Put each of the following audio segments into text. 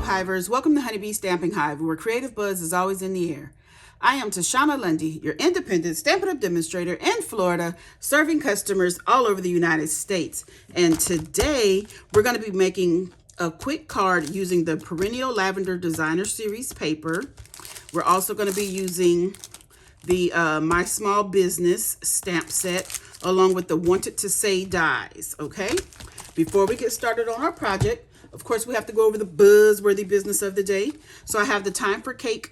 Hivers, welcome to Honeybee Stamping Hive, where creative buzz is always in the air. I am Tashana Lundy, your independent Stampin' Up! Demonstrator in Florida, serving customers all over the United States. And today, we're going to be making a quick card using the Perennial Lavender Designer Series paper. We're also going to be using the My Small Business stamp set, along with the Wanted to Say dies, okay? Before we get started on our project, of course, we have to go over the Buzzworthy Business of the day. So I have the Time for Cake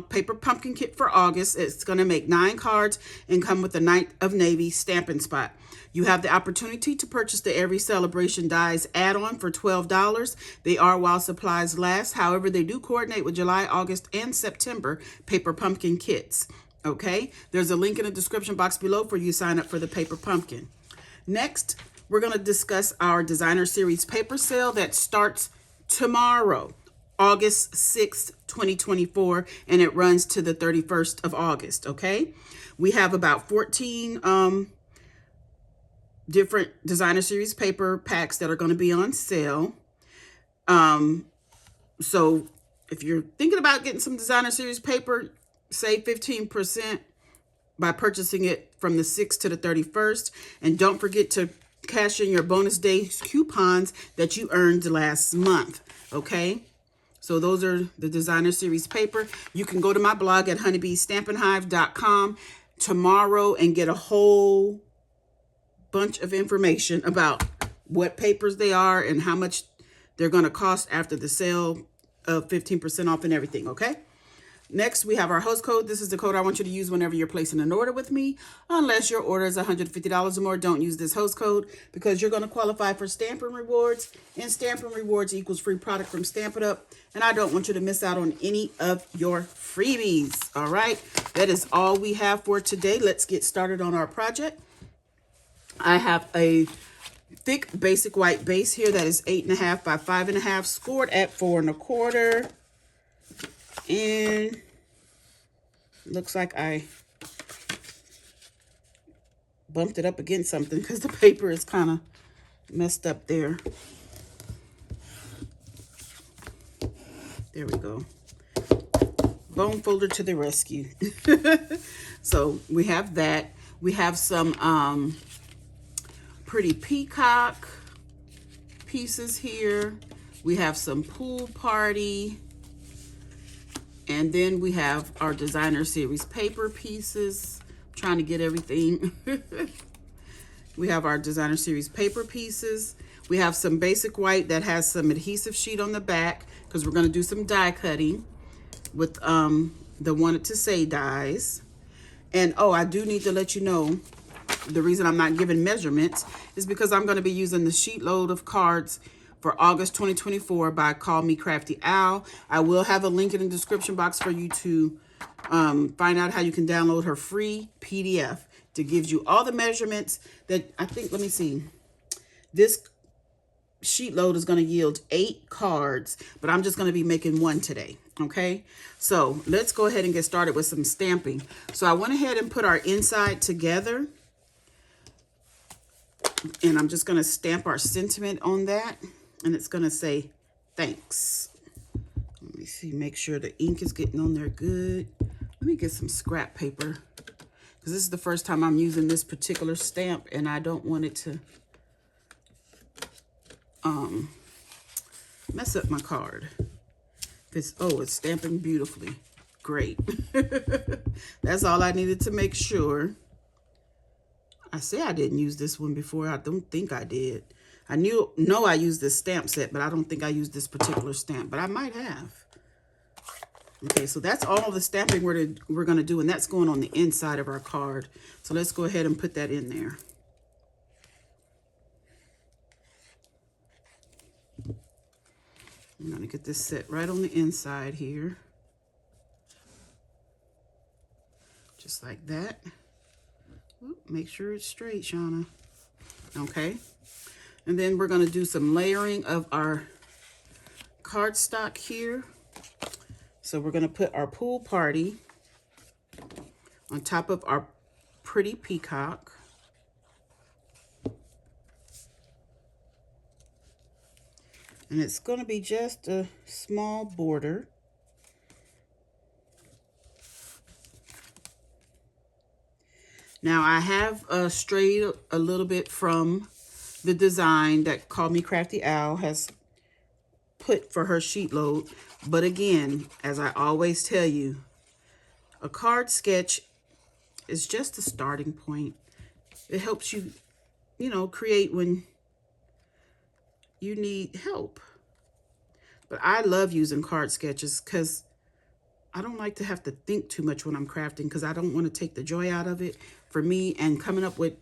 paper pumpkin kit for August. It's going to make 9 cards and come with the Night of Navy stamping spot. You have the opportunity to purchase the Every Celebration Dies add-on for $12. They are while supplies last. However, they do coordinate with July, August, and September paper pumpkin kits. Okay, there's a link in the description box below for you to sign up for the paper pumpkin. Next, we're going to discuss our Designer Series paper sale that starts tomorrow, August 6th, 2024, and it runs to the 31st of August, okay? We have about 14 different Designer Series paper packs that are going to be on sale. So if you're thinking about getting some Designer Series paper, save 15% by purchasing it from the 6th to the 31st. And don't forget to cash in your bonus days coupons that you earned last month, okay? So those are the Designer Series paper. You can go to my blog at honeybeestampinhive.com tomorrow and get a whole bunch of information about what papers they are and how much they're going to cost after the sale of 15% off and everything, okay? Next, we have our host code. This is the code I want you to use whenever you're placing an order with me. Unless your order is $150 or more, don't use this host code because you're going to qualify for Stampin' Rewards. And Stampin' Rewards equals free product from Stampin' Up! And I don't want you to miss out on any of your freebies. All right, that is all we have for today. Let's get started on our project. I have a thick basic white base here that is 8.5 by 5.5, scored at 4 1/4. And looks like I bumped it up against something because the paper is kind of messed up there. There we go. Bone folder to the rescue. So we have that. We have some pretty peacock pieces here. We have some pool party. And then we have our Designer Series paper pieces. I'm trying to get everything. We have our Designer Series paper pieces. We have some basic white that has some adhesive sheet on the back because we're going to do some die cutting with the Wanted to Say dies. And oh, I do need to let you know, the reason I'm not giving measurements is because I'm going to be using the sheet load of cards for August 2024 by Call Me Crafty Owl. I will have a link in the description box for you to find out how you can download her free PDF that gives you all the measurements that I think, let me see. This sheet load is going to yield 8 cards, but I'm just going to be making 1 today, okay? So let's go ahead and get started with some stamping. So I went ahead and put our inside together, and I'm just going to stamp our sentiment on that. And it's going to say, thanks. Let me see, make sure the ink is getting on there good. Let me get some scrap paper because this is the first time I'm using this particular stamp and I don't want it to mess up my card. It's stamping beautifully. Great. That's all I needed to make sure. I say I didn't use this one before. I don't think I did. I know I used this stamp set, but I don't think I used this particular stamp, but I might have. Okay, so that's all the stamping we're going to do, and that's going on the inside of our card. So let's go ahead and put that in there. I'm going to get this set right on the inside here. Just like that. Oop, make sure it's straight, Shauna. Okay. And then we're going to do some layering of our cardstock here. So we're going to put our pool party on top of our pretty peacock. And it's going to be just a small border. Now I have strayed a little bit from the design that Call Me Crafty Owl has put for her sheet load. But again, as I always tell you, a card sketch is just a starting point. It helps you, you know, create when you need help. But I love using card sketches because I don't like to have to think too much when I'm crafting, because I don't want to take the joy out of it. For me, and coming up with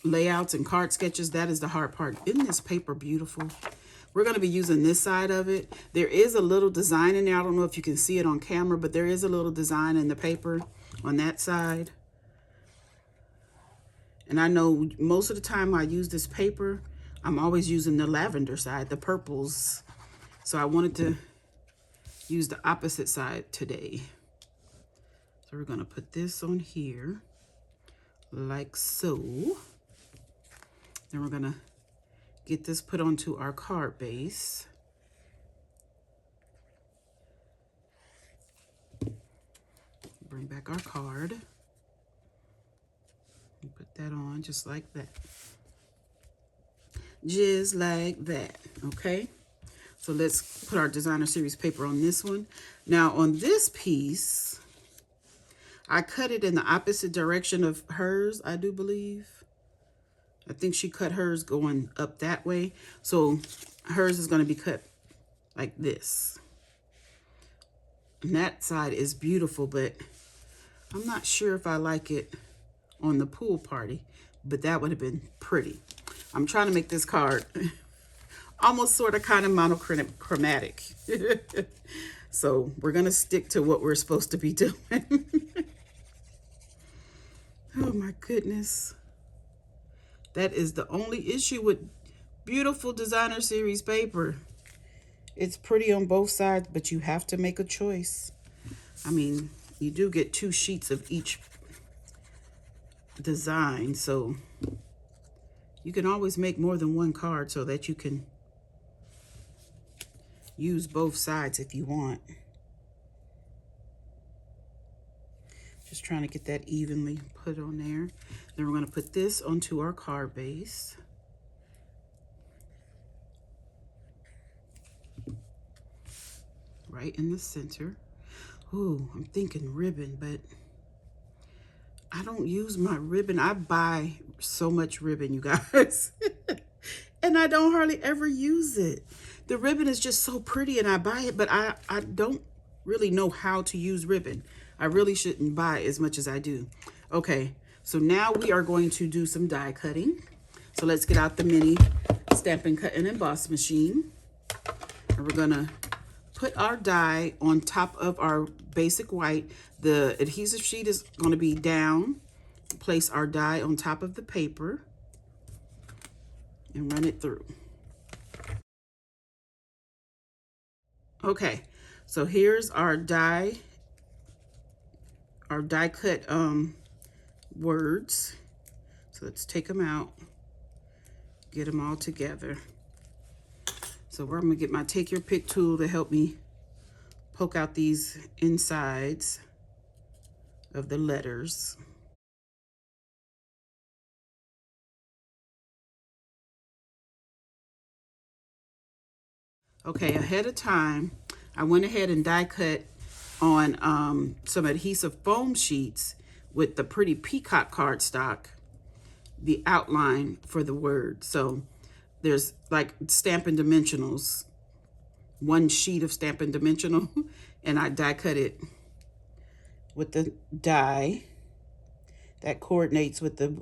layouts and card sketches, that is the hard part. Isn't this paper beautiful? We're going to be using this side of it. There is a little design in there. I don't know if you can see it on camera, but there is a little design in the paper on that side. And I know most of the time I use this paper, I'm always using the lavender side, the purples. So I wanted to use the opposite side today. So we're going to put this on here like so. Then we're going to get this put onto our card base. Bring back our card. And put that on just like that. Just like that, okay? So let's put our designer series paper on this one. Now on this piece, I cut it in the opposite direction of hers, I do believe. I think she cut hers going up that way. So hers is going to be cut like this. And that side is beautiful, but I'm not sure if I like it on the pool party, but that would have been pretty. I'm trying to make this card almost sort of kind of monochromatic. So we're going to stick to what we're supposed to be doing. Oh my goodness. That is the only issue with beautiful designer series paper. It's pretty on both sides, but you have to make a choice. I mean, you do get 2 sheets of each design, so you can always make more than one card so that you can use both sides if you want. Just trying to get that evenly put on there. Then we're going to put this onto our card base. Right in the center. Ooh, I'm thinking ribbon, but I don't use my ribbon. I buy so much ribbon, you guys. And I don't hardly ever use it. The ribbon is just so pretty and I buy it, but I don't really know how to use ribbon. I really shouldn't buy as much as I do. Okay, so now we are going to do some die cutting. So let's get out the mini Stampin' Cut and Emboss machine. And we're gonna put our die on top of our basic white. The adhesive sheet is gonna be down. Place our die on top of the paper and run it through. Okay, so here's our die cut words. So let's take them out, get them all together. So I'm gonna get my take your pick tool to help me poke out these insides of the letters. Okay, ahead of time, I went ahead and die cut on some adhesive foam sheets with the pretty peacock cardstock, the outline for the word. So there's like Stampin' Dimensionals, 1 sheet of Stampin' Dimensional, and I die cut it with the die that coordinates with the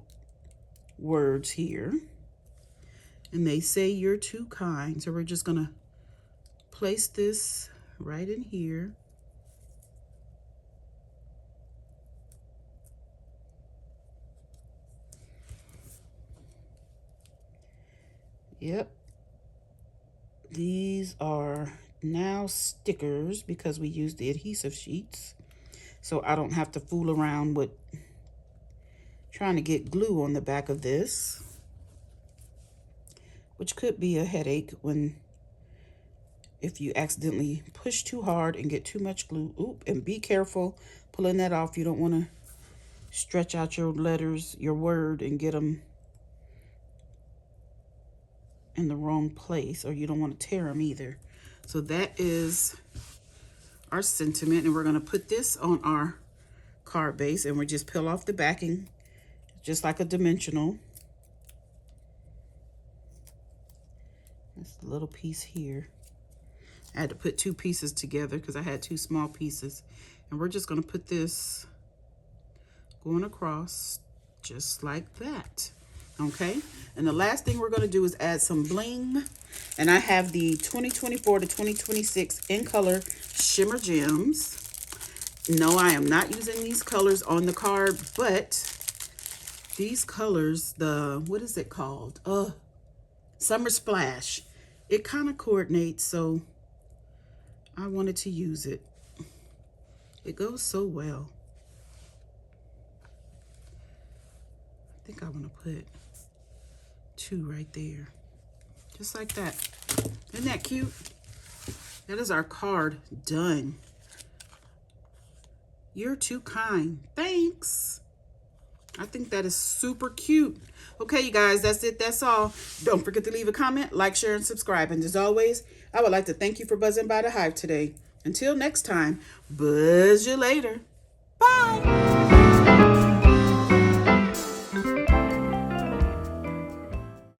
words here. And they say you're too kind. So we're just gonna place this right in here. Yep. These are now stickers because we use the adhesive sheets. So I don't have to fool around with trying to get glue on the back of this. which could be a headache if you accidentally push too hard and get too much glue. Oop, and be careful pulling that off. You don't want to stretch out your letters, your word, and get them in the wrong place, or you don't want to tear them either. So that is our sentiment, and we're going to put this on our card base, and we just peel off the backing just like a dimensional. This little piece here. I had to put two pieces together because I had two small pieces, and we're just going to put this going across just like that. Okay, and the last thing we're going to do is add some bling, and I have the 2024 to 2026 in color shimmer gems. No, I am not using these colors on the card, but these colors, what is it called? Summer Splash. It kind of coordinates, so I wanted to use it. It goes so well. I think I want to put two right there, just like that. Isn't that cute? That is our card done. You're too kind. Thanks. I think that is super cute. Okay, you guys, that's it. That's all. Don't forget to leave a comment, like, share, and subscribe. And as always, I would like to thank you for buzzing by the Hive today. Until next time, buzz you later. Bye.